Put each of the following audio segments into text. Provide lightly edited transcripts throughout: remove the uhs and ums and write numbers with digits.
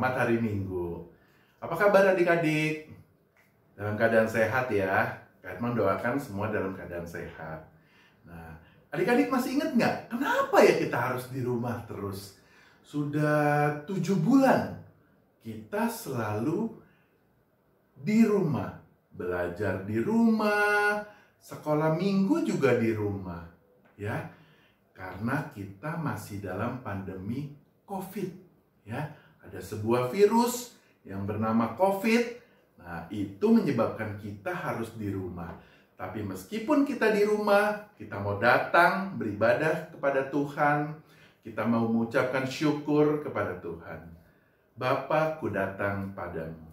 Selamat hari Minggu. Apa kabar adik-adik? Dalam keadaan sehat ya. Kak Edmond doakan semua dalam keadaan sehat. Nah, adik-adik masih ingat nggak? Kenapa ya kita harus di rumah terus? Sudah 7 bulan kita selalu di rumah. Belajar di rumah, sekolah minggu juga di rumah. Ya, karena kita masih dalam pandemi COVID. Ya, ada sebuah virus yang bernama COVID. Nah, itu menyebabkan kita harus di rumah. Tapi meskipun kita di rumah, kita mau datang beribadah kepada Tuhan, kita mau mengucapkan syukur kepada Tuhan. Bapa, ku datang padamu.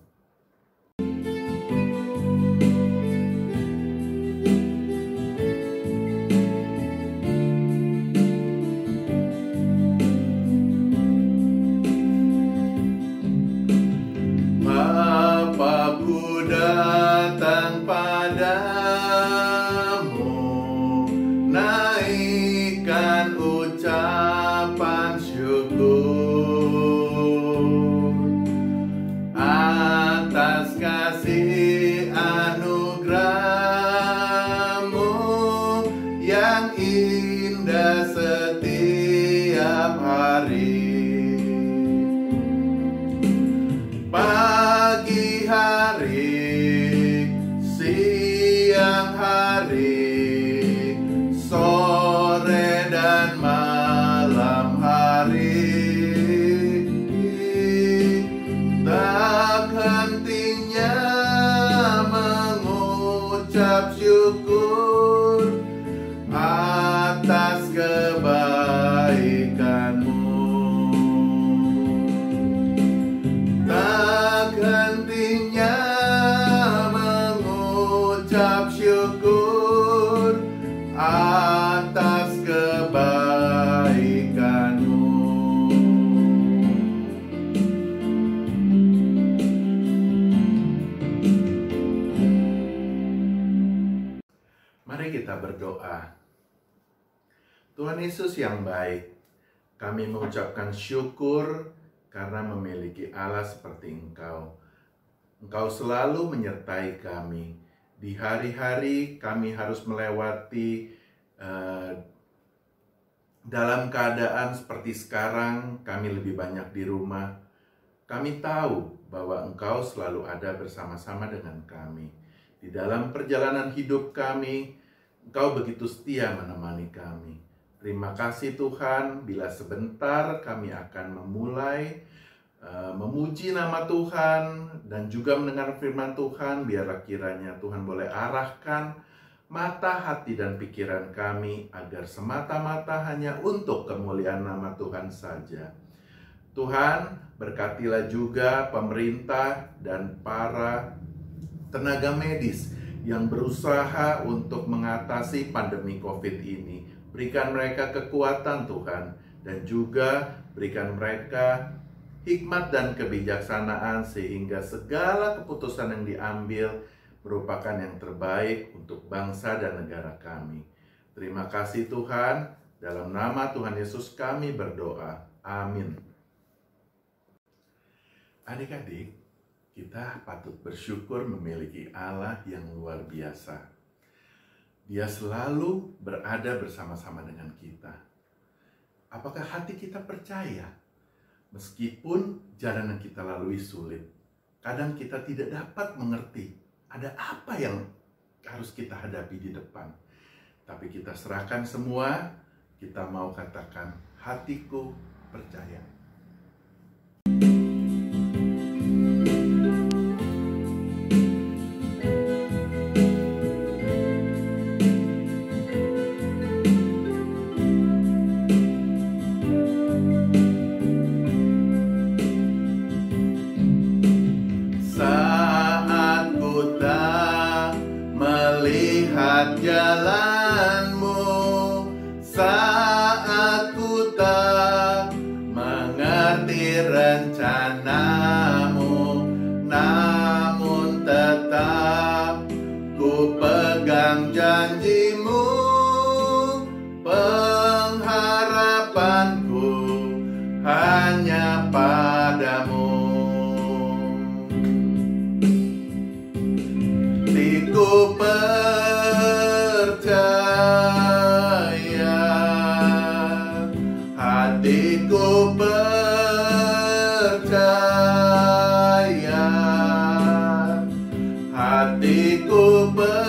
Datang padamu, naikkan ucapan syukur atas kasih anugerah-Mu yang indah setiap hari. Pagi hari, siang hari, sore dan malam hari, tak hentinya mengucap syukur atas kebaikan-Mu. Tak hentinya mengucap syukur atas kebaikan-Mu. Mari kita berdoa. Tuhan Yesus yang baik, kami mengucapkan syukur karena memiliki Allah seperti Engkau. Engkau selalu menyertai kami. Di hari-hari kami harus melewati dalam keadaan seperti sekarang, kami lebih banyak di rumah. Kami tahu bahwa Engkau selalu ada bersama-sama dengan kami. Di dalam perjalanan hidup kami, Engkau begitu setia menemani kami. Terima kasih Tuhan, bila sebentar kami akan memulai memuji nama Tuhan dan juga mendengar firman Tuhan. Biarlah kiranya Tuhan boleh arahkan mata, hati, dan pikiran kami agar semata-mata hanya untuk kemuliaan nama Tuhan saja. Tuhan, berkatilah juga pemerintah dan para tenaga medis yang berusaha untuk mengatasi pandemi COVID ini. Berikan mereka kekuatan Tuhan, dan juga berikan mereka hikmat dan kebijaksanaan sehingga segala keputusan yang diambil merupakan yang terbaik untuk bangsa dan negara kami. Terima kasih Tuhan, dalam nama Tuhan Yesus kami berdoa. Amin. Adik-adik, kita patut bersyukur memiliki Allah yang luar biasa. Dia selalu berada bersama-sama dengan kita. Apakah hati kita percaya? Meskipun jalan yang kita lalui sulit, kadang kita tidak dapat mengerti ada apa yang harus kita hadapi di depan. Tapi kita serahkan semua, kita mau katakan, hatiku percaya. Jalanmu saat ku tak mengerti rencanamu, namun tetap ku pegang janjimu. Pengharapanku hanya padamu. hatiku percaya, hatiku percaya,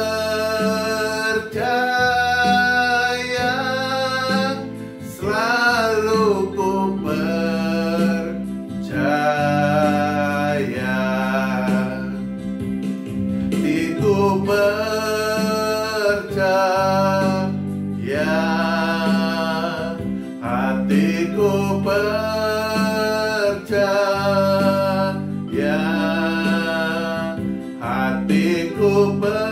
selalu ku percaya, hatiku percaya, hatiku percaya, hatiku percaya,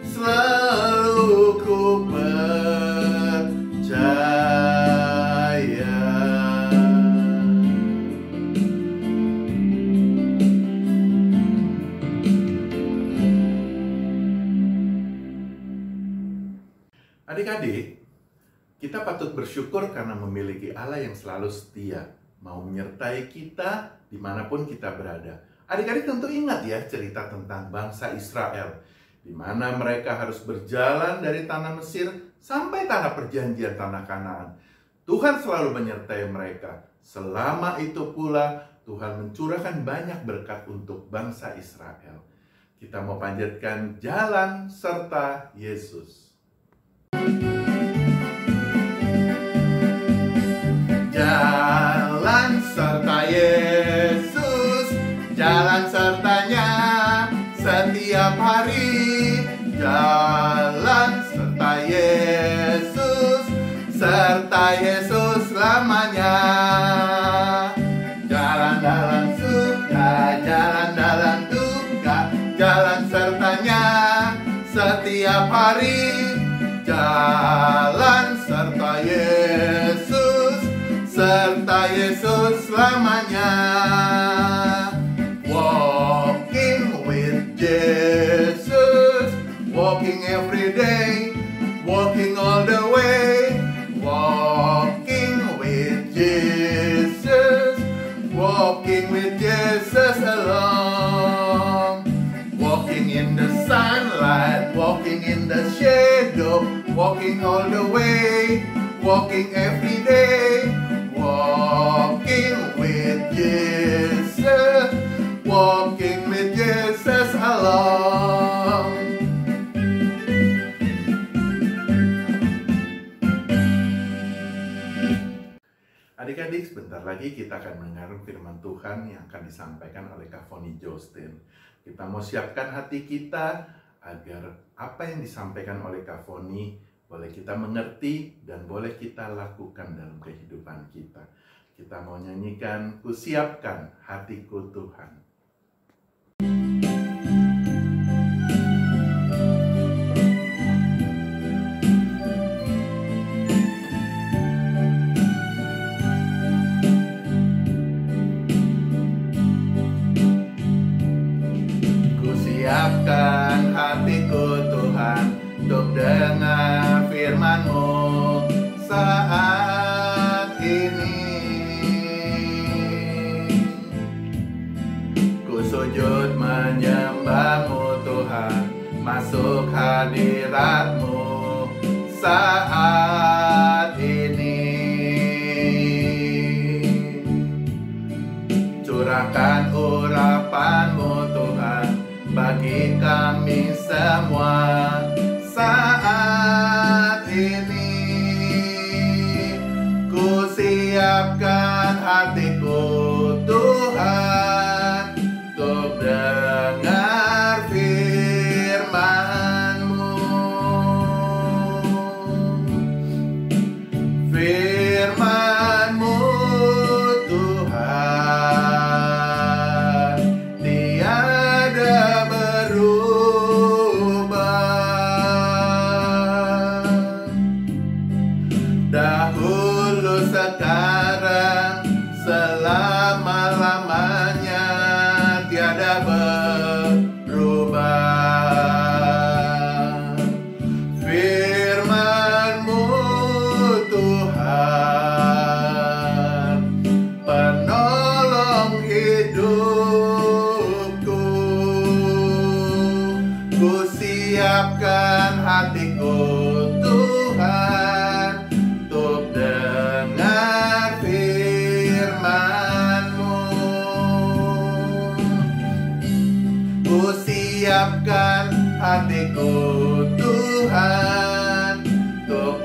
selalu ku percaya. Adik-adik, kita patut bersyukur karena memiliki Allah yang selalu setia, mau menyertai kita dimanapun kita berada. Adik-adik tentu ingat ya cerita tentang bangsa Israel, di mana mereka harus berjalan dari tanah Mesir sampai tanah perjanjian, tanah Kanaan. Tuhan selalu menyertai mereka. Selama itu pula Tuhan mencurahkan banyak berkat untuk bangsa Israel. Kita mau panjatkan jalan serta Yesus. Jalan serta Yesus, jalan sertanya setiap hari. Jalan serta Yesus, serta Yesus selamanya. Jalan dalam suka, jalan dalam duka, jalan sertanya setiap hari. Jalan serta Yesus, serta Yesus selamanya. Walking with Jesus, walking every day, walking all the way. Walking with Jesus, walking with Jesus alone. Walking in the sunlight, walking in the shadow, walking all the way, walking every day. Walking with Jesus, walking with Jesus alone. Adik-adik, sebentar lagi kita akan mendengar firman Tuhan yang akan disampaikan oleh Kak Foni Justin. Kita mau siapkan hati kita agar apa yang disampaikan oleh Kak Foni boleh kita mengerti dan boleh kita lakukan dalam kehidupan kita. Kita mau nyanyikan "Ku siapkan hatiku Tuhan". Ku siapkan hatiku Tuhan untuk dengar firman-Mu saat ini. Ku sujud menyembah-Mu Tuhan, masuk hadirat-Mu saat ini. Curahkan urapan-Mu Tuhan bagi kami semua saat ini. Ku siapkan hatiku Tuhan untuk dengar firman-Mu.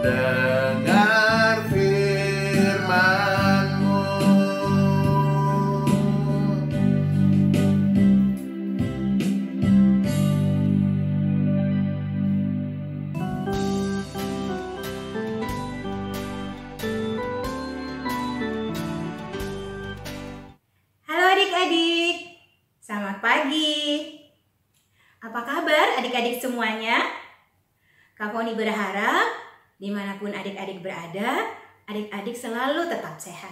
dengar firman-Mu. Halo adik-adik, selamat pagi. Apa kabar adik-adik semuanya? Kak Foni berharap dimanapun adik-adik berada, adik-adik selalu tetap sehat.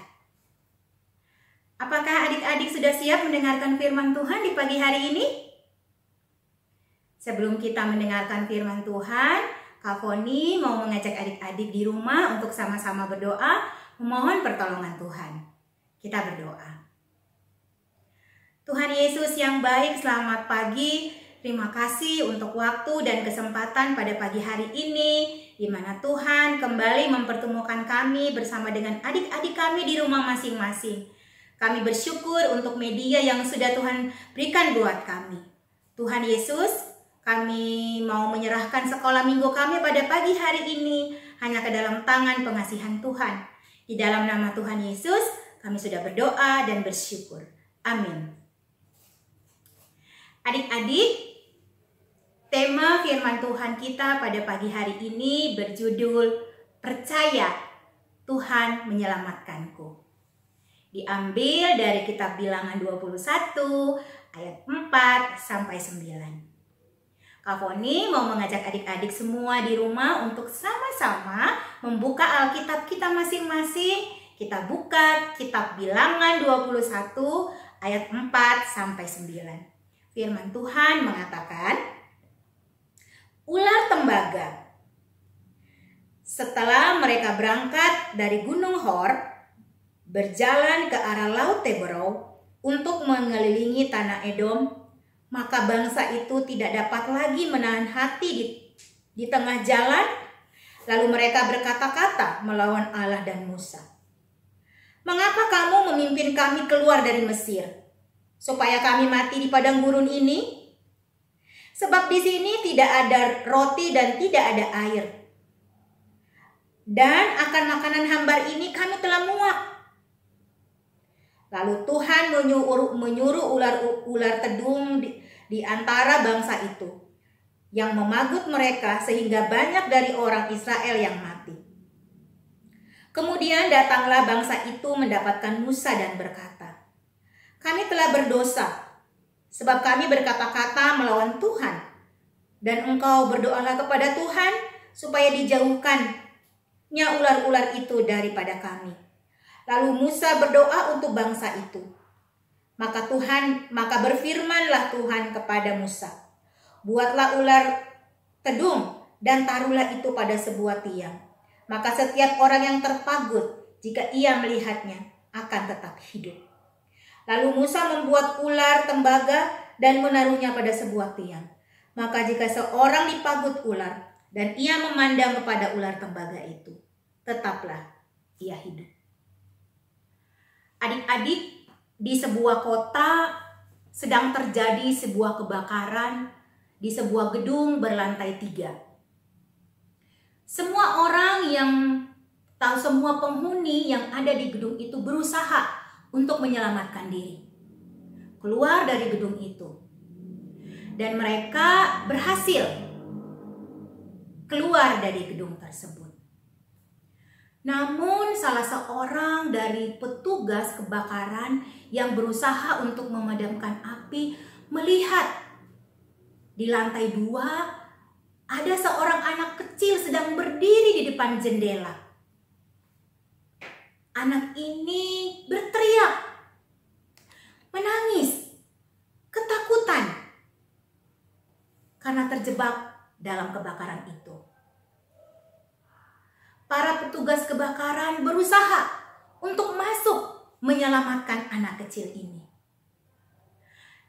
Apakah adik-adik sudah siap mendengarkan firman Tuhan di pagi hari ini? Sebelum kita mendengarkan firman Tuhan, Kak Foni mau mengajak adik-adik di rumah untuk sama-sama berdoa, memohon pertolongan Tuhan. Kita berdoa. Tuhan Yesus yang baik, selamat pagi. Terima kasih untuk waktu dan kesempatan pada pagi hari ini, di mana Tuhan kembali mempertemukan kami bersama dengan adik-adik kami di rumah masing-masing. Kami bersyukur untuk media yang sudah Tuhan berikan buat kami. Tuhan Yesus, kami mau menyerahkan sekolah minggu kami pada pagi hari ini hanya ke dalam tangan pengasihan Tuhan. Di dalam nama Tuhan Yesus, kami sudah berdoa dan bersyukur. Amin. Adik-adik, tema firman Tuhan kita pada pagi hari ini berjudul Percaya Tuhan Menyelamatkanku. Diambil dari kitab Bilangan 21 ayat 4 sampai 9. Kak Foni mau mengajak adik-adik semua di rumah untuk sama-sama membuka Alkitab kita masing-masing. Kita buka kitab Bilangan 21 ayat 4 sampai 9. Firman Tuhan mengatakan, ular tembaga. Setelah mereka berangkat dari Gunung Hor, berjalan ke arah Laut Teberau untuk mengelilingi tanah Edom, maka bangsa itu tidak dapat lagi menahan hati di tengah jalan. Lalu mereka berkata-kata melawan Allah dan Musa. Mengapa kamu memimpin kami keluar dari Mesir, supaya kami mati di padang gurun ini? Sebab di sini tidak ada roti dan tidak ada air. Dan akan makanan hambar ini kami telah muak. Lalu Tuhan menyuruh ular tedung di antara bangsa itu, yang memagut mereka sehingga banyak dari orang Israel yang mati. Kemudian datanglah bangsa itu mendapatkan Musa dan berkata, kami telah berdosa, sebab kami berkata-kata melawan Tuhan. Dan engkau berdoalah kepada Tuhan, supaya dijauhkannya ular-ular itu daripada kami. Lalu Musa berdoa untuk bangsa itu. Maka berfirmanlah Tuhan kepada Musa, buatlah ular tedung dan taruhlah itu pada sebuah tiang. Maka setiap orang yang terpagut, jika ia melihatnya, akan tetap hidup. Lalu Musa membuat ular tembaga dan menaruhnya pada sebuah tiang. Maka jika seorang dipagut ular dan ia memandang kepada ular tembaga itu, tetaplah ia hidup. Adik-adik, di sebuah kota sedang terjadi sebuah kebakaran di sebuah gedung berlantai 3. Semua penghuni yang ada di gedung itu berusaha untuk menyelamatkan diri, keluar dari gedung itu. Dan mereka berhasil keluar dari gedung tersebut. Namun salah seorang dari petugas kebakaran yang berusaha untuk memadamkan api melihat di lantai 2 ada seorang anak kecil sedang berdiri di depan jendela. Anak ini berteriak, menangis, ketakutan karena terjebak dalam kebakaran itu. Para petugas kebakaran berusaha untuk masuk menyelamatkan anak kecil ini.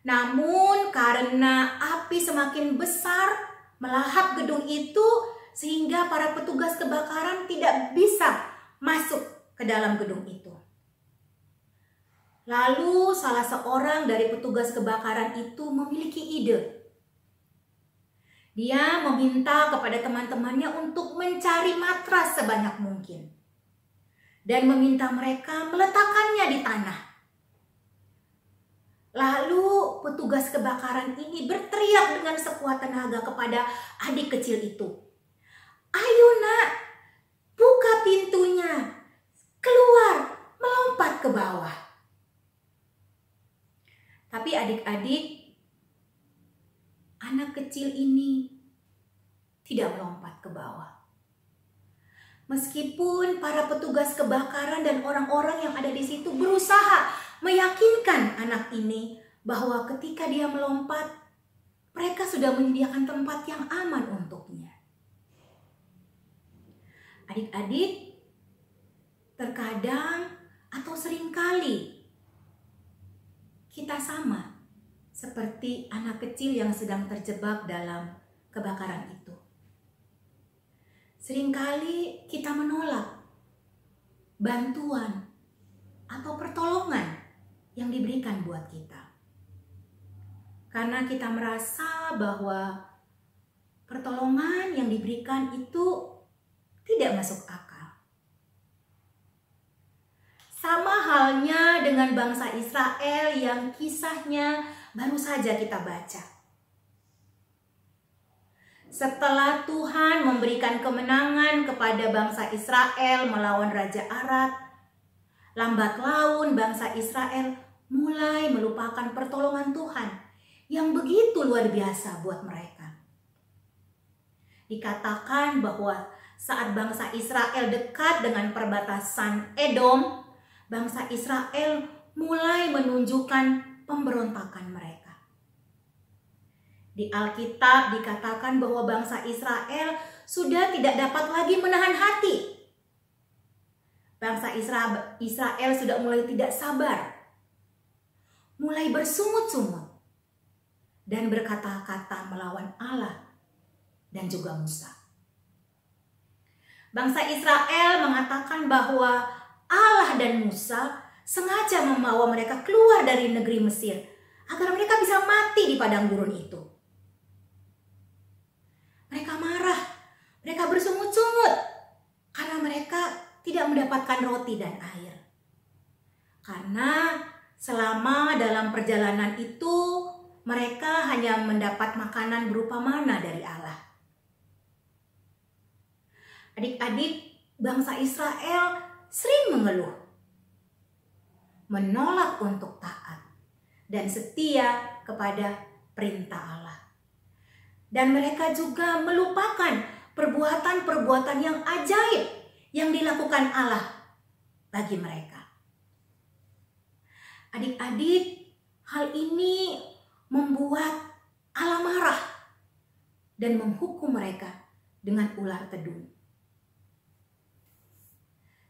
Namun karena api semakin besar melahap gedung itu, sehingga para petugas kebakaran tidak bisa masuk ke dalam gedung itu. Lalu salah seorang dari petugas kebakaran itu memiliki ide. Dia meminta kepada teman-temannya untuk mencari matras sebanyak mungkin dan meminta mereka meletakkannya di tanah. Lalu petugas kebakaran ini berteriak dengan sekuat tenaga kepada adik kecil itu. "Ayo nak, buka pintunya, keluar, melompat ke bawah." Tapi adik-adik, anak kecil ini tidak melompat ke bawah. Meskipun para petugas kebakaran dan orang-orang yang ada di situ berusaha meyakinkan anak ini bahwa ketika dia melompat, mereka sudah menyediakan tempat yang aman untuknya. Adik-adik, terkadang atau seringkali kita sama seperti anak kecil yang sedang terjebak dalam kebakaran itu. Seringkali kita menolak bantuan atau pertolongan yang diberikan buat kita. Karena kita merasa bahwa pertolongan yang diberikan itu tidak masuk akal. Sama halnya dengan bangsa Israel yang kisahnya baru saja kita baca. Setelah Tuhan memberikan kemenangan kepada bangsa Israel melawan Raja Arad, lambat laun bangsa Israel mulai melupakan pertolongan Tuhan yang begitu luar biasa buat mereka. Dikatakan bahwa saat bangsa Israel dekat dengan perbatasan Edom, bangsa Israel mulai menunjukkan pemberontakan mereka. Di Alkitab dikatakan bahwa bangsa Israel sudah tidak dapat lagi menahan hati. Bangsa Israel sudah mulai tidak sabar, mulai bersungut-sungut, dan berkata-kata melawan Allah dan juga Musa. Bangsa Israel mengatakan bahwa Allah dan Musa sengaja membawa mereka keluar dari negeri Mesir agar mereka bisa mati di padang gurun itu. Mereka marah, mereka bersungut-sungut karena mereka tidak mendapatkan roti dan air. Karena selama dalam perjalanan itu mereka hanya mendapat makanan berupa mana dari Allah. Adik-adik, bangsa Israel sering mengeluh, menolak untuk taat dan setia kepada perintah Allah. Dan mereka juga melupakan perbuatan-perbuatan yang ajaib yang dilakukan Allah bagi mereka. Adik-adik, hal ini membuat Allah marah dan menghukum mereka dengan ular tedung.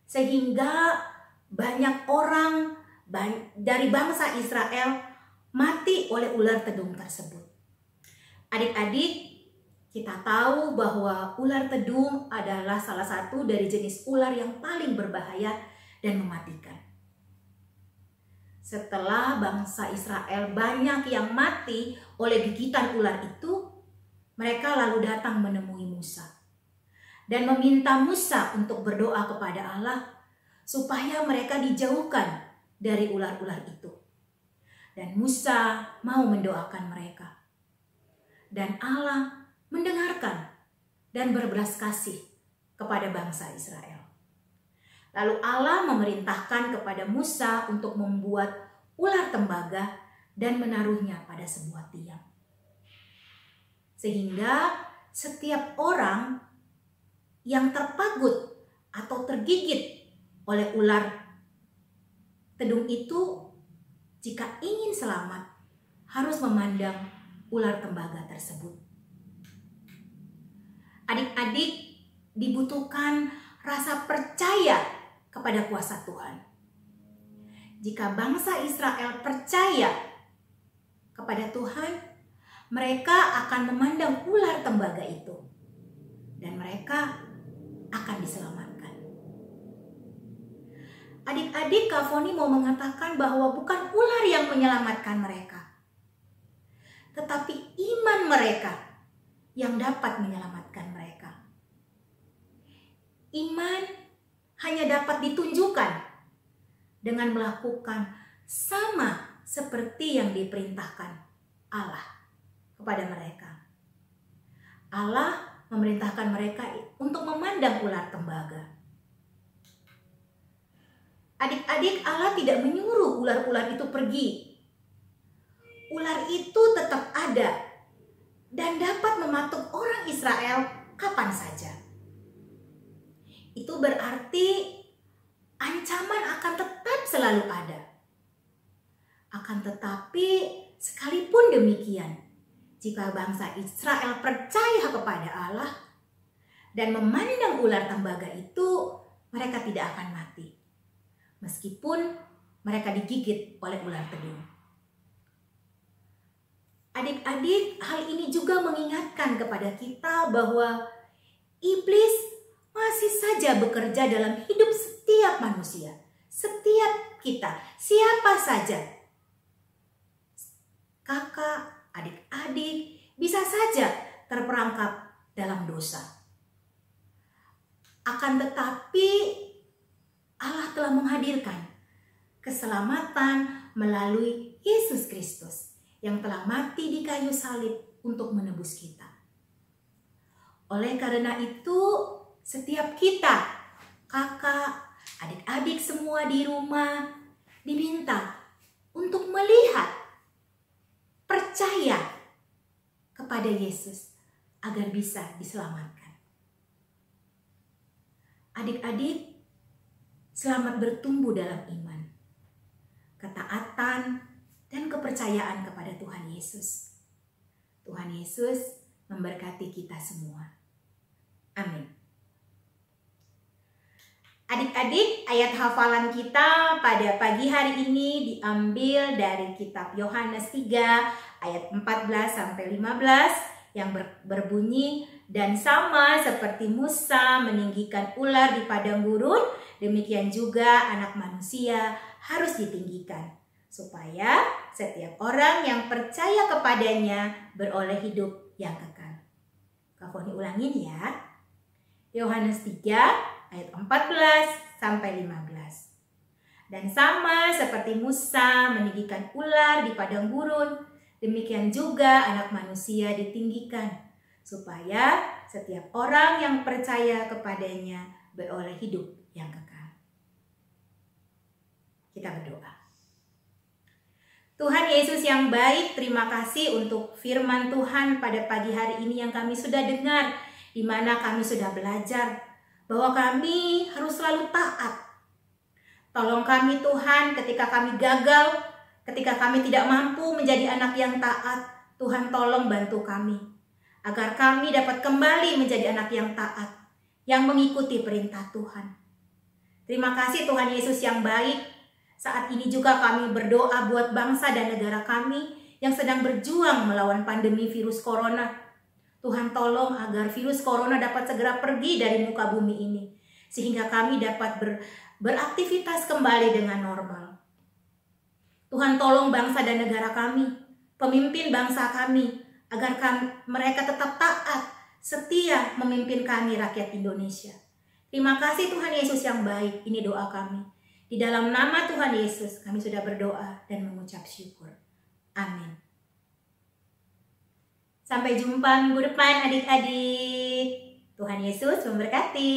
Sehingga banyak orang dari bangsa Israel mati oleh ular tedung tersebut. Adik-adik, kita tahu bahwa ular tedung adalah salah satu dari jenis ular yang paling berbahaya dan mematikan. Setelah bangsa Israel banyak yang mati oleh gigitan ular itu, mereka lalu datang menemui Musa dan meminta Musa untuk berdoa kepada Allah supaya mereka dijauhkan dari ular-ular itu. Dan Musa mau mendoakan mereka. Dan Allah mendengarkan dan berbelas kasih kepada bangsa Israel. Lalu Allah memerintahkan kepada Musa untuk membuat ular tembaga dan menaruhnya pada sebuah tiang. Sehingga setiap orang yang terpagut atau tergigit oleh ular tedung itu, jika ingin selamat, harus memandang ular tembaga tersebut. Adik-adik, dibutuhkan rasa percaya kepada kuasa Tuhan. Jika bangsa Israel percaya kepada Tuhan, mereka akan memandang ular tembaga itu dan mereka akan diselamatkan. Adik-adik, Kak Foni mau mengatakan bahwa bukan ular yang menyelamatkan mereka, tetapi iman mereka yang dapat menyelamatkan mereka. Iman hanya dapat ditunjukkan dengan melakukan sama seperti yang diperintahkan Allah kepada mereka. Allah memerintahkan mereka untuk memandang ular tembaga. Adik-adik, Allah tidak menyuruh ular-ular itu pergi. Ular itu tetap ada dan dapat mematuk orang Israel kapan saja. Itu berarti ancaman akan tetap selalu ada. Akan tetapi sekalipun demikian, jika bangsa Israel percaya kepada Allah dan memandang ular tembaga itu, mereka tidak akan mati. Meskipun mereka digigit oleh ular tedung. Adik-adik, hal ini juga mengingatkan kepada kita bahwa iblis masih saja bekerja dalam hidup setiap manusia, setiap kita, siapa saja. Kakak, adik-adik bisa saja terperangkap dalam dosa. Akan tetapi Allah telah menghadirkan keselamatan melalui Yesus Kristus yang telah mati di kayu salib untuk menebus kita. Oleh karena itu, setiap kita, kakak, adik-adik semua di rumah, diminta untuk melihat, percaya kepada Yesus agar bisa diselamatkan. Adik-adik, selamat bertumbuh dalam iman, ketaatan, dan kepercayaan kepada Tuhan Yesus. Tuhan Yesus memberkati kita semua. Amin. Adik-adik, ayat hafalan kita pada pagi hari ini diambil dari kitab Yohanes 3 ayat 14-15 yang berbunyi, dan sama seperti Musa meninggikan ular di padang gurun, demikian juga Anak Manusia harus ditinggikan, supaya setiap orang yang percaya kepadanya beroleh hidup yang kekal. Kafoni ulangin ya. Yohanes 3 ayat 14-15. Dan sama seperti Musa meninggikan ular di padang gurun, demikian juga Anak Manusia ditinggikan, supaya setiap orang yang percaya kepadanya beroleh hidup yang kekal. Kita berdoa. Tuhan Yesus yang baik, terima kasih untuk firman Tuhan pada pagi hari ini yang kami sudah dengar, di mana kami sudah belajar bahwa kami harus selalu taat. Tolong kami Tuhan ketika kami gagal, ketika kami tidak mampu menjadi anak yang taat, Tuhan tolong bantu kami, agar kami dapat kembali menjadi anak yang taat, yang mengikuti perintah Tuhan. Terima kasih Tuhan Yesus yang baik. Saat ini juga kami berdoa buat bangsa dan negara kami yang sedang berjuang melawan pandemi virus corona. Tuhan tolong agar virus corona dapat segera pergi dari muka bumi ini, sehingga kami dapat beraktivitas kembali dengan normal. Tuhan tolong bangsa dan negara kami, pemimpin bangsa kami, agar mereka tetap taat, setia memimpin kami rakyat Indonesia. Terima kasih Tuhan Yesus yang baik, ini doa kami. Di dalam nama Tuhan Yesus kami sudah berdoa dan mengucap syukur. Amin. Sampai jumpa minggu depan adik-adik. Tuhan Yesus memberkati.